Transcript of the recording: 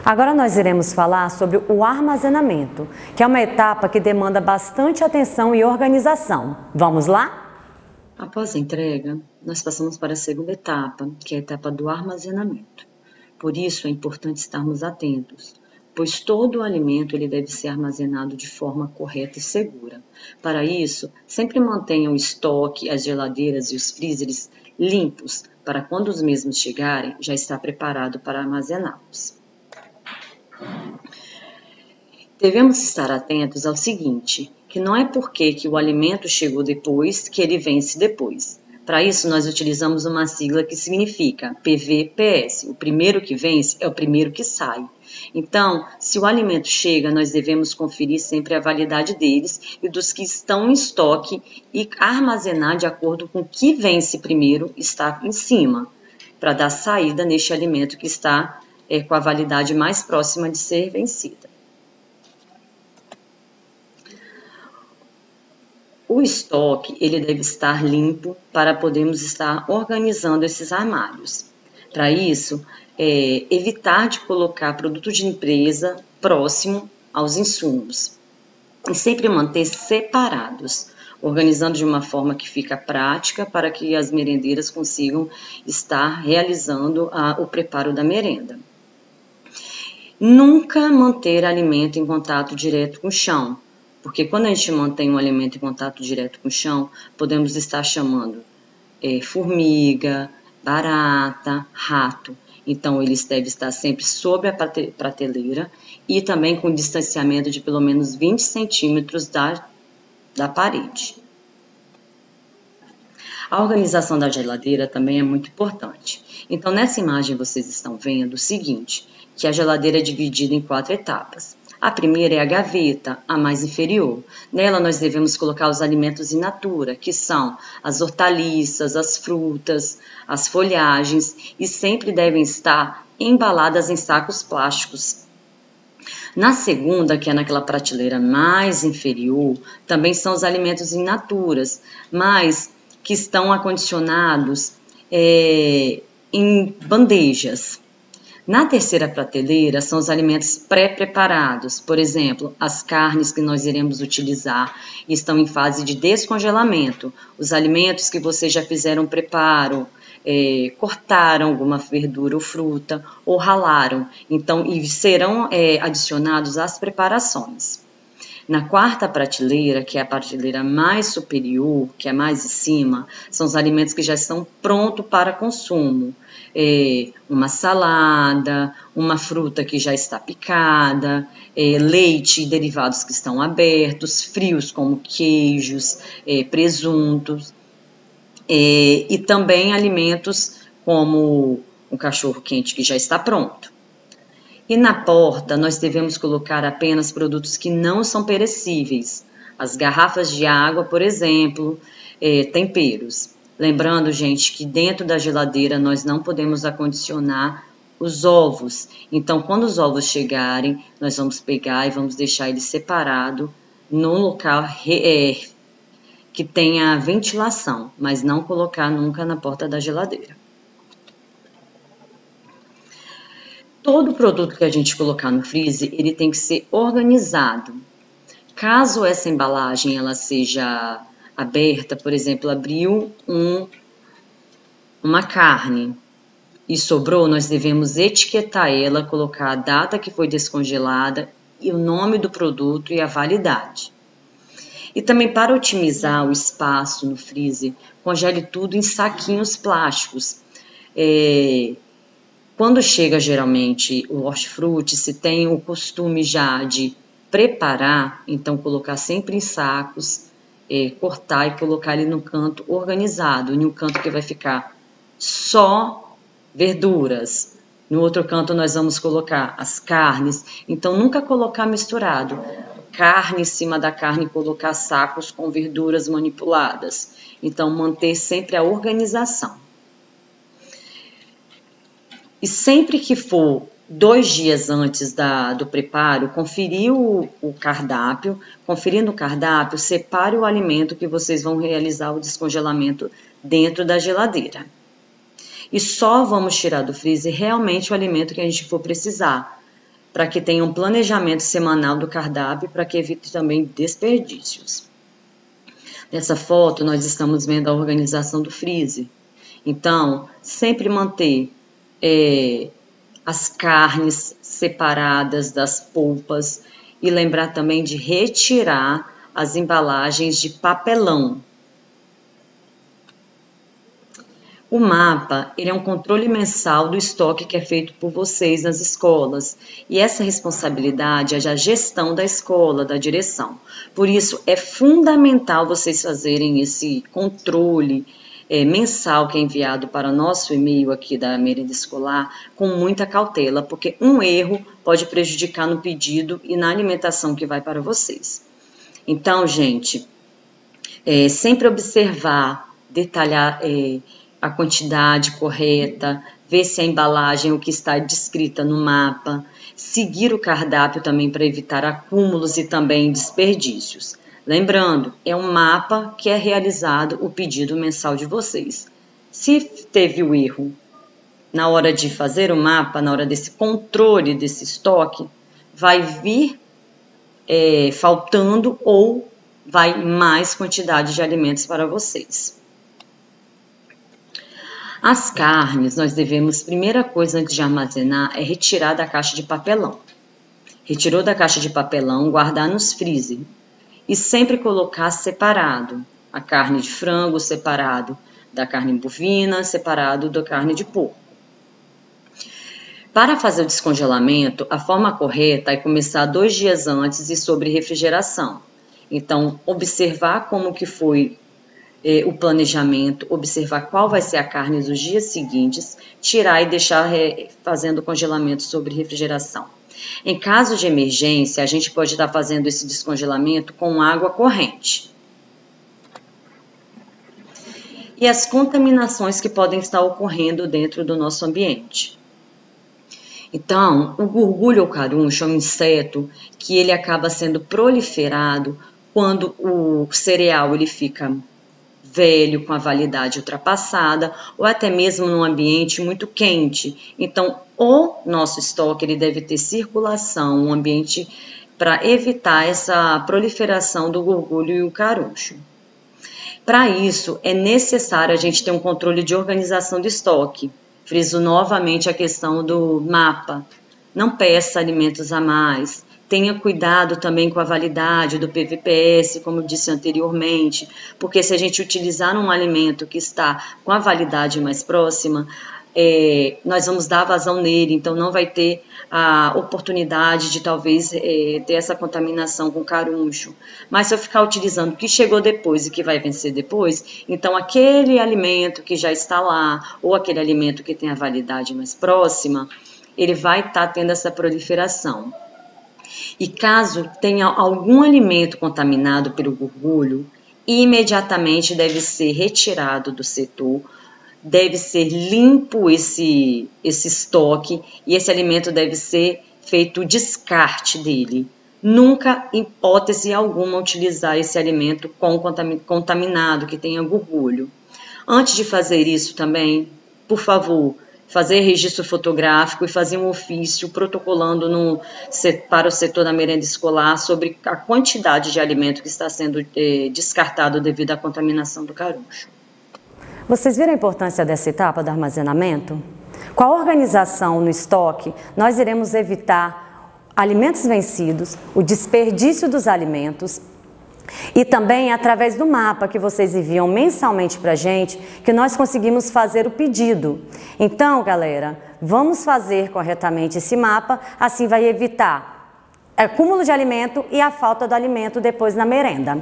Agora nós iremos falar sobre o armazenamento, que é uma etapa que demanda bastante atenção e organização. Vamos lá? Após a entrega, nós passamos para a segunda etapa, que é a etapa do armazenamento. Por isso é importante estarmos atentos, pois todo o alimento ele deve ser armazenado de forma correta e segura. Para isso, sempre mantenha o estoque, as geladeiras e os freezers limpos, para quando os mesmos chegarem, já estar preparado para armazená-los. Devemos estar atentos ao seguinte, que não é porque que o alimento chegou depois que ele vence depois. Para isso, nós utilizamos uma sigla que significa PVPS. O primeiro que vence é o primeiro que sai. Então, se o alimento chega, nós devemos conferir sempre a validade deles e dos que estão em estoque e armazenar de acordo com o que vence primeiro está em cima, para dar saída neste alimento que está com a validade mais próxima de ser vencida. O estoque ele deve estar limpo para podermos estar organizando esses armários. Para isso, evitar de colocar produto de limpeza próximo aos insumos e sempre manter separados, organizando de uma forma que fica prática para que as merendeiras consigam estar realizando o preparo da merenda. Nunca manter alimento em contato direto com o chão. Porque quando a gente mantém um alimento em contato direto com o chão, podemos estar chamando formiga, barata, rato. Então, eles devem estar sempre sobre a prateleira e também com distanciamento de pelo menos 20 centímetros da parede. A organização da geladeira também é muito importante. Então, nessa imagem vocês estão vendo o seguinte, que a geladeira é dividida em 4 etapas. A primeira é a gaveta, a mais inferior. Nela nós devemos colocar os alimentos in natura, que são as hortaliças, as frutas, as folhagens e sempre devem estar embaladas em sacos plásticos. Na segunda, que é naquela prateleira mais inferior, também são os alimentos in naturas, mas que estão acondicionados em bandejas. Na terceira prateleira são os alimentos pré-preparados, por exemplo, as carnes que nós iremos utilizar estão em fase de descongelamento. Os alimentos que vocês já fizeram preparo, cortaram alguma verdura ou fruta ou ralaram, então e serão adicionados às preparações. Na quarta prateleira, que é a prateleira mais superior, que é mais em cima, são os alimentos que já estão prontos para consumo. Uma salada, uma fruta que já está picada, leite e derivados que estão abertos, frios como queijos, presuntos, e também alimentos como o cachorro quente que já está pronto. E na porta nós devemos colocar apenas produtos que não são perecíveis, as garrafas de água, por exemplo, temperos. Lembrando, gente, que dentro da geladeira nós não podemos acondicionar os ovos. Então, quando os ovos chegarem, nós vamos pegar e vamos deixar eles separados num local que tenha ventilação, mas não colocar nunca na porta da geladeira. Todo produto que a gente colocar no freezer, ele tem que ser organizado. Caso essa embalagem ela seja aberta, por exemplo, abriu uma carne e sobrou, nós devemos etiquetar ela, colocar a data que foi descongelada e o nome do produto e a validade. E também para otimizar o espaço no freezer, congele tudo em saquinhos plásticos. Quando chega geralmente o hortifruti, se tem o costume já de preparar, então colocar sempre em sacos, cortar e colocar ele no canto organizado, em um canto que vai ficar só verduras, no outro canto nós vamos colocar as carnes, então nunca colocar misturado, carne em cima da carne, colocar sacos com verduras manipuladas, então manter sempre a organização. E sempre que for 2 dias antes do preparo, conferir o cardápio. Conferindo o cardápio, separe o alimento que vocês vão realizar o descongelamento dentro da geladeira. E só vamos tirar do freezer realmente o alimento que a gente for precisar. para que tenha um planejamento semanal do cardápio, para que evite também desperdícios. Nessa foto, nós estamos vendo a organização do freezer. Então, sempre manter as carnes separadas das polpas e lembrar também de retirar as embalagens de papelão. O mapa, ele é um controle mensal do estoque que é feito por vocês nas escolas. E essa responsabilidade é da gestão da escola, da direção. Por isso, é fundamental vocês fazerem esse controle mensal que é enviado para o nosso e-mail aqui da merenda escolar com muita cautela, porque um erro pode prejudicar no pedido e na alimentação que vai para vocês. Então, gente, sempre observar, detalhar a quantidade correta, ver se a embalagem, o que está descrita no mapa, seguir o cardápio também para evitar acúmulos e também desperdícios. Lembrando, é um mapa que é realizado o pedido mensal de vocês. Se teve o erro na hora de fazer o mapa, na hora desse controle desse estoque, vai vir faltando ou vai mais quantidade de alimentos para vocês. As carnes, nós devemos, primeira coisa antes de armazenar, é retirar da caixa de papelão. Retirou da caixa de papelão, guardar nos freezer. E sempre colocar separado. A carne de frango separado da carne bovina, separado da carne de porco. Para fazer o descongelamento, a forma correta é começar 2 dias antes e sobre refrigeração. Então, observar como que foi o planejamento, observar qual vai ser a carne dos dias seguintes, tirar e deixar fazendo congelamento sobre refrigeração. Em caso de emergência, a gente pode estar fazendo esse descongelamento com água corrente. E as contaminações que podem estar ocorrendo dentro do nosso ambiente. Então, o gorgulho ou caruncho é um inseto que ele acaba sendo proliferado quando o cereal ele fica velho, com a validade ultrapassada, ou até mesmo num ambiente muito quente. Então, o nosso estoque ele deve ter circulação, um ambiente para evitar essa proliferação do gorgulho e o caruncho. Para isso, é necessário a gente ter um controle de organização do estoque. Friso novamente a questão do mapa. Não peça alimentos a mais. Tenha cuidado também com a validade do PVPS, como eu disse anteriormente, porque se a gente utilizar um alimento que está com a validade mais próxima, nós vamos dar vazão nele, então não vai ter a oportunidade de talvez ter essa contaminação com caruncho. Mas se eu ficar utilizando o que chegou depois e que vai vencer depois, então aquele alimento que já está lá, ou aquele alimento que tem a validade mais próxima, ele vai estar tendo essa proliferação. E caso tenha algum alimento contaminado pelo gorgulho, imediatamente deve ser retirado do setor, deve ser limpo esse estoque e esse alimento deve ser feito o descarte dele. Nunca, em hipótese alguma, utilizar esse alimento contaminado, que tenha gorgulho. Antes de fazer isso também, por favor, fazer registro fotográfico e fazer um ofício protocolando para o setor da merenda escolar sobre a quantidade de alimento que está sendo descartado devido à contaminação do caruncho. Vocês viram a importância dessa etapa do armazenamento? Com a organização no estoque, nós iremos evitar alimentos vencidos, o desperdício dos alimentos, e também através do mapa que vocês enviam mensalmente para a gente, que nós conseguimos fazer o pedido. Então, galera, vamos fazer corretamente esse mapa, assim vai evitar acúmulo de alimento e a falta do alimento depois na merenda.